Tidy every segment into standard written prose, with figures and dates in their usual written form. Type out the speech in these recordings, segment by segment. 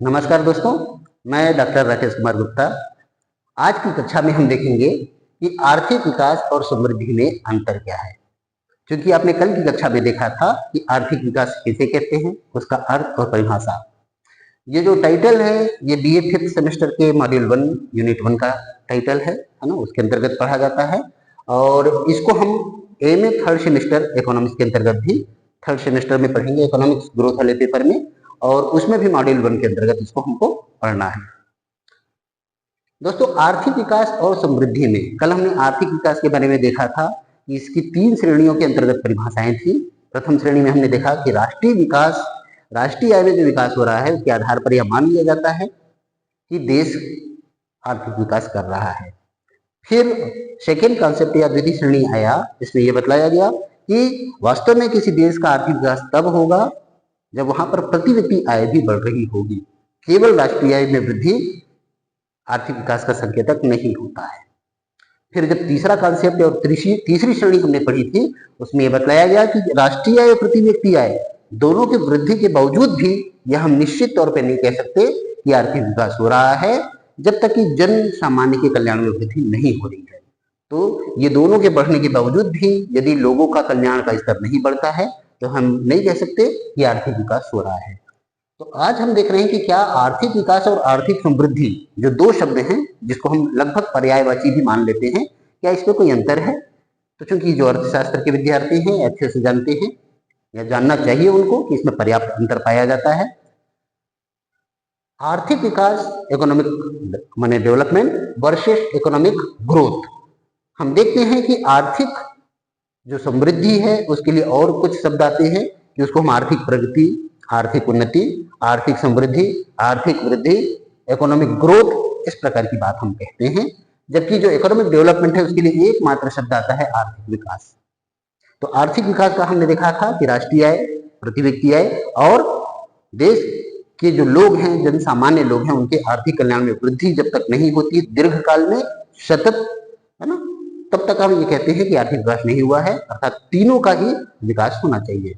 नमस्कार दोस्तों, मैं डॉक्टर राकेश कुमार गुप्ता। आज की कक्षा में हम देखेंगे कि आर्थिक विकास और समृद्धि में अंतर क्या है। क्योंकि आपने कल की कक्षा में देखा था कि आर्थिक विकास किसे कहते हैं, उसका अर्थ और परिभाषा। ये जो टाइटल है ये बीए फिफ्थ सेमेस्टर के मॉड्यूल 1 यूनिट 1 का टाइटल है ना, उसके अंतर्गत पढ़ा जाता है। और इसको हम एमए थर्ड सेमेस्टर इकोनॉमिक्स के अंतर्गत भी थर्ड सेमेस्टर में पढ़ेंगे, इकोनॉमिक्स ग्रोथ वाले पेपर में, और उसमें भी मॉड्यूल 1 के अंतर्गत इसको हमको पढ़ना है। दोस्तों, आर्थिक विकास और समृद्धि में कल हमने आर्थिक विकास के बारे में देखा था कि इसकी 3 श्रेणियों के अंतर्गत परिभाषाएं थी। प्रथम श्रेणी में हमने देखा कि राष्ट्रीय विकास, राष्ट्रीय आय में जो विकास हो रहा है उसके आधार पर यह मान लिया जाता है कि देश आर्थिक विकास कर रहा है। फिर सेकेंड कॉन्सेप्ट या द्वितीय श्रेणी आया, इसमें यह बतलाया गया कि वास्तव में किसी देश का आर्थिक विकास तब होगा जब वहां पर प्रति व्यक्ति आय भी बढ़ रही होगी। केवल राष्ट्रीय आय में वृद्धि आर्थिक विकास का संकेतक नहीं होता है। फिर जब तीसरा कॉन्सेप्ट और तीसरी श्रेणी हमने पढ़ी थी, उसमें यह बताया गया कि राष्ट्रीय आय और प्रति व्यक्ति आय दोनों की वृद्धि के बावजूद भी यह हम निश्चित तौर पर नहीं कह सकते कि आर्थिक विकास हो रहा है जब तक कि जन सामान्य के कल्याण में वृद्धि नहीं हो रही है। तो ये दोनों के बढ़ने के बावजूद भी यदि लोगों का कल्याण का स्तर नहीं बढ़ता है तो हम नहीं कह सकते कि आर्थिक विकास हो रहा है। तो आज हम देख रहे हैं कि क्या आर्थिक विकास और आर्थिक समृद्धि जो दो शब्द हैं, जिसको हम लगभग पर्यायवाची भी मान लेते हैं, क्या इसमें कोई अंतर है? तो चूंकि जो अर्थशास्त्र के विद्यार्थी हैं अच्छे से जानते हैं या जानना चाहिए उनको कि इसमें पर्याप्त अंतर पाया जाता है। आर्थिक विकास, इकोनॉमिक माने डेवलपमेंट वर्सेस इकोनॉमिक ग्रोथ। हम देखते हैं कि आर्थिक जो समृद्धि है उसके लिए और कुछ शब्द आते हैं कि उसको हम आर्थिक प्रगति, आर्थिक उन्नति, आर्थिक समृद्धि, आर्थिक वृद्धि, इकोनॉमिक ग्रोथ, इस प्रकार की बात हम कहते हैं। जबकि जो इकोनॉमिक डेवलपमेंट है उसके लिए एकमात्र शब्द आता है आर्थिक विकास। तो आर्थिक विकास का हमने देखा था कि राष्ट्रीय आय, प्रति व्यक्ति आय और देश के जो लोग हैं, जन सामान्य लोग हैं, उनके आर्थिक कल्याण में वृद्धि जब तक नहीं होती दीर्घ काल में सतत, है ना, तब तक हम ये कहते हैं कि आर्थिक विकास नहीं हुआ है। अर्थात तीनों का ही विकास होना चाहिए।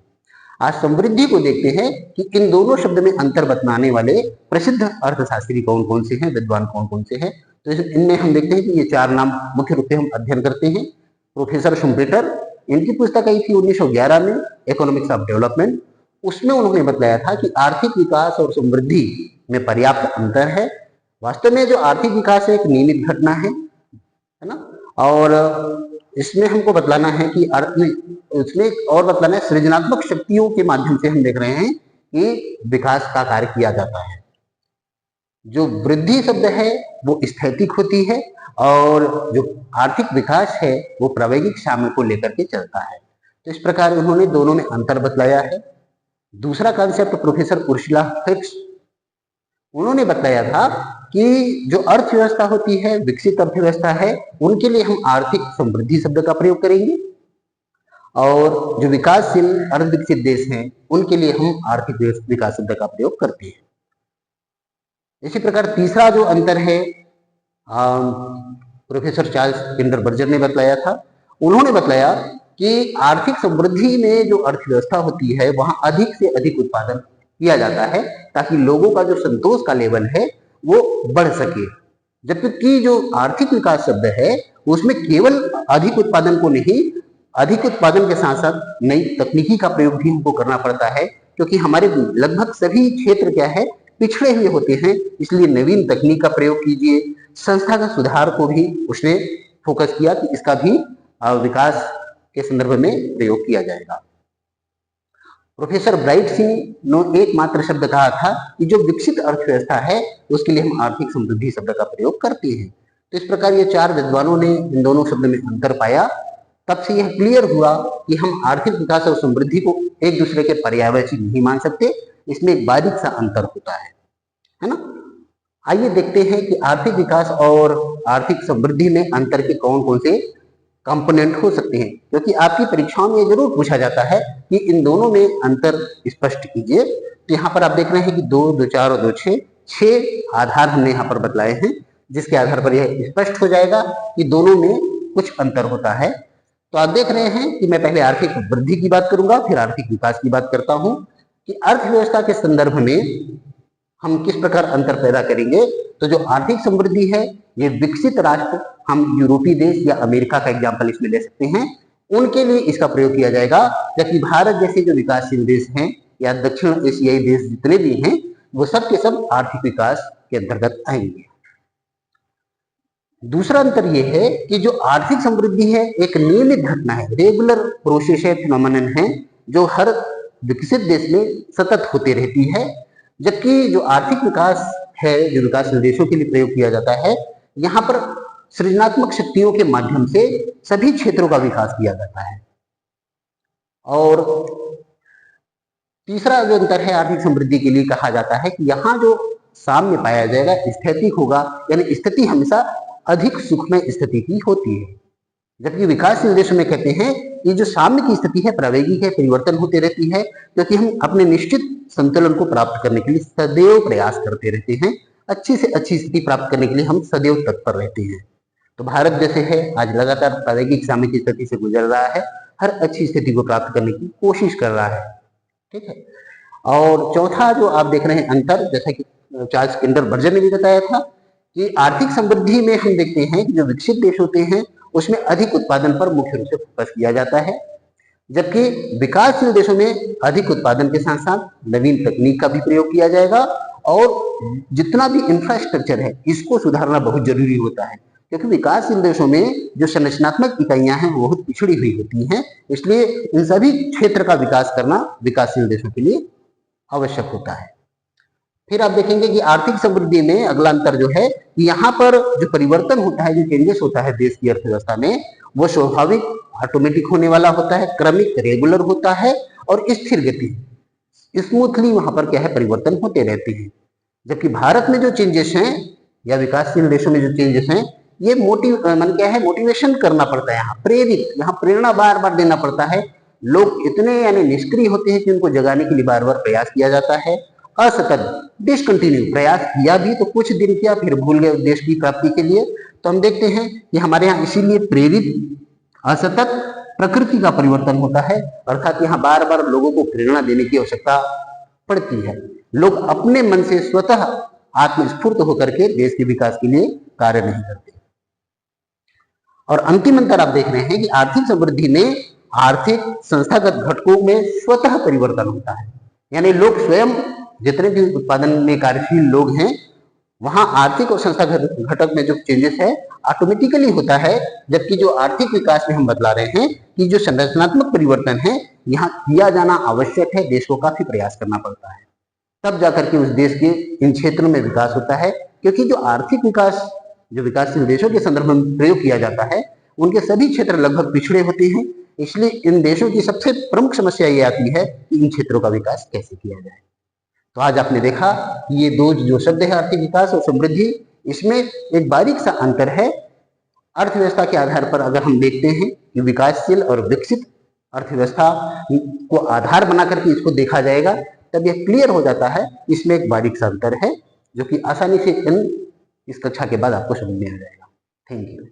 आज समृद्धि को देखते हैं कि इन दोनों शब्द में अंतर बतलाने वाले प्रसिद्ध अर्थशास्त्री कौन कौन से हैं, विद्वान कौन कौन से हैं। तो इनमें हम देखते हैं कि ये 4 नाम मुख्य रूप से हम अध्ययन करते हैं। प्रोफेसर शुम्पेटर, इनकी पुस्तक आई थी 1911 में, इकोनॉमिक्स ऑफ डेवलपमेंट। उसमें उन्होंने बताया था कि आर्थिक विकास और समृद्धि में पर्याप्त अंतर है। वास्तव में जो आर्थिक विकास है एक नियमित घटना है ना, और इसमें हमको बतलाना है कि इसमें और बतलाना है सृजनात्मक शक्तियों के माध्यम से हम देख रहे हैं कि विकास का कार्य किया जाता है। जो वृद्धि शब्द है वो स्थैतिक होती है और जो आर्थिक विकास है वो प्रायोगिक साम्य को लेकर के चलता है। तो इस प्रकार उन्होंने दोनों में अंतर बतलाया है। दूसरा कॉन्सेप्ट प्रोफेसर उर्सुला फिक्स, उन्होंने बताया था कि जो अर्थव्यवस्था होती है, विकसित अर्थव्यवस्था है, उनके लिए हम आर्थिक समृद्धि शब्द का प्रयोग करेंगे और जो विकासशील अर्धविकसित देश हैं उनके लिए हम आर्थिक विकास शब्द का प्रयोग करते हैं। इसी प्रकार तीसरा जो अंतर है प्रोफेसर चार्ल्स किंडर बर्जर ने बतलाया था। उन्होंने बतलाया कि आर्थिक समृद्धि में जो अर्थव्यवस्था होती है वहां अधिक से अधिक उत्पादन किया जाता है ताकि लोगों का जो संतोष का लेवल है वो बढ़ सके। जबकि जो आर्थिक विकास शब्द है उसमें केवल अधिक उत्पादन को नहीं, अधिक उत्पादन के साथ साथ नई तकनीकी का प्रयोग भी हमको करना पड़ता है, क्योंकि हमारे लगभग सभी क्षेत्र क्या है, पिछड़े हुए होते हैं। इसलिए नवीन तकनीक का प्रयोग कीजिए। संस्थागत सुधार को भी उसने फोकस किया कि इसका भी विकास के संदर्भ में प्रयोग किया जाएगा। प्रोफेसर ब्राइट सिंह ने एकमात्र शब्द कहा था कि जो विकसित अर्थव्यवस्था है उसके लिए हम आर्थिक समृद्धि शब्द का प्रयोग करते हैं। तो इस प्रकार ये 4 विद्वानों ने इन दोनों शब्द में अंतर पाया। तब से यह क्लियर हुआ कि हम आर्थिक विकास और समृद्धि को एक दूसरे के पर्यायवाची नहीं मान सकते, इसमें एक बारीक सा अंतर होता है ना। आइए देखते हैं कि आर्थिक विकास और आर्थिक समृद्धि में अंतर के कौन कौन से कंपोनेंट हो सकते हैं, क्योंकि आपकी परीक्षाओं में जरूर पूछा जाता है कि इन दोनों में अंतर स्पष्ट कीजिए। तो यहाँ पर आप देख रहे हैं कि 2, 2, 4 और 2, 6 आधार हमने यहाँ पर बतलाए हैं, जिसके आधार पर यह स्पष्ट हो जाएगा कि दोनों में कुछ अंतर होता है। तो आप देख रहे हैं कि मैं पहले आर्थिक वृद्धि की बात करूंगा, फिर आर्थिक विकास की बात करता हूं कि अर्थव्यवस्था के संदर्भ में हम किस प्रकार अंतर पैदा करेंगे? तो जो आर्थिक समृद्धि है, ये विकसित राष्ट्र, हम यूरोपीय देश या अमेरिका का एग्जाम्पल इसमें ले सकते हैं, उनके लिए इसका प्रयोग किया जाएगा। जबकि भारत जैसे जो विकासशील देश हैं या दक्षिण एशियाई देश जितने भी हैं, वो सब के सब आर्थिक विकास के अंतर्गत आएंगे। दूसरा अंतर यह है कि जो आर्थिक समृद्धि है एक नियमित घटना है, रेगुलर प्रोसेस है, फिनोमेनन है, जो हर विकसित देश में सतत होती रहती है। जबकि जो आर्थिक विकास है, जो विकासशील देशों के लिए प्रयोग किया जाता है, यहाँ पर सृजनात्मक शक्तियों के माध्यम से सभी क्षेत्रों का विकास किया जाता है। और तीसरा जो अंतर है आर्थिक समृद्धि के लिए, कहा जाता है कि यहाँ जो साम्य पाया जाएगा स्थैतिक होगा, यानी स्थिति हमेशा अधिक सुखमय स्थिति की होती है। जबकि विकासशील देशों में कहते हैं कि जो साम्य की स्थिति है प्रावेगिक है, परिवर्तन होते रहती है, क्योंकि हम अपने निश्चित संतुलन को प्राप्त करने के लिए सदैव प्रयास करते रहते हैं। अच्छी से अच्छी स्थिति प्राप्त करने के लिए हम सदैव तत्पर रहते हैं। तो भारत जैसे है आज लगातार प्रावेगिक साम्य की स्थिति से गुजर रहा है, हर अच्छी स्थिति को प्राप्त करने की कोशिश कर रहा है। ठीक है। और चौथा जो आप देख रहे हैं अंतर, जैसा कि चार्ल्स किंडरबर्जर ने भी बताया था कि आर्थिक समृद्धि में हम देखते हैं कि जो विकसित देश होते हैं उसमें अधिक उत्पादन पर मुख्य रूप से फोकस किया जाता है, जबकि विकासशील देशों में अधिक उत्पादन के साथ साथ नवीन तकनीक का भी प्रयोग किया जाएगा और जितना भी इंफ्रास्ट्रक्चर है इसको सुधारना बहुत जरूरी होता है, क्योंकि विकासशील देशों में जो संरचनात्मक इकाइयां हैं वो बहुत पिछड़ी हुई होती हैं। इसलिए इन सभी क्षेत्र का विकास करना विकासशील देशों के लिए आवश्यक होता है। फिर आप देखेंगे कि आर्थिक समृद्धि में अगला अंतर जो है कि यहाँ पर जो परिवर्तन होता है, जो चेंजेस होता है देश की अर्थव्यवस्था में, वो स्वाभाविक ऑटोमेटिक होने वाला होता है, क्रमिक रेगुलर होता है और स्थिर गति, स्मूथली वहां पर क्या है परिवर्तन होते रहते हैं। जबकि भारत में जो चेंजेस हैं या विकासशील देशों में जो चेंजेस हैं, ये मोटिवेशन करना पड़ता है, यहाँ प्रेरित, यहाँ प्रेरणा बार बार देना पड़ता है। लोग इतने यानी निष्क्रिय होते हैं कि उनको जगाने के लिए बार बार प्रयास किया जाता है। असतत डिसकंटिन्यू प्रयास किया भी तो कुछ दिन किया, फिर भूल गए उद्देश्य की प्राप्ति के लिए। तो हम देखते हैं कि हमारे यहाँ इसीलिए प्रेरित असतत प्रकृति का परिवर्तन होता है, अर्थात यहाँ बार बार लोगों को प्रेरणा देने की आवश्यकता पड़ती है। लोग अपने मन से स्वतः आत्मस्फूर्त होकर के देश के विकास के लिए कार्य नहीं करते। और अंतिम अंतर आप देख रहे हैं कि आर्थिक समृद्धि में आर्थिक संस्थागत घटकों में स्वतः परिवर्तन होता है, यानी लोग स्वयं जितने भी उत्पादन में कार्यशील लोग हैं वहां आर्थिक और संस्थागत घटक में जो चेंजेस है ऑटोमेटिकली होता है। जबकि जो आर्थिक विकास में हम बतला रहे हैं कि जो संरचनात्मक परिवर्तन है यहाँ किया जाना आवश्यक है, देश को काफी प्रयास करना पड़ता है, तब जाकर के उस देश के इन क्षेत्रों में विकास होता है। क्योंकि जो आर्थिक विकास जो विकासशील देशों के संदर्भ में प्रयोग किया जाता है उनके सभी क्षेत्र लगभग पिछड़े होते हैं। इसलिए इन देशों की सबसे प्रमुख समस्या ये आती है कि इन क्षेत्रों का विकास कैसे किया जाए। तो आज आपने देखा कि ये दो जो शब्द है आर्थिक विकास और समृद्धि, इसमें एक बारीक सा अंतर है। अर्थव्यवस्था के आधार पर अगर हम देखते हैं कि विकासशील और विकसित अर्थव्यवस्था को आधार बना करके इसको देखा जाएगा, तब यह क्लियर हो जाता है। इसमें एक बारीक सा अंतर है जो कि आसानी से इस कक्षा के बाद आपको समझ में आ जाएगा। Thank you.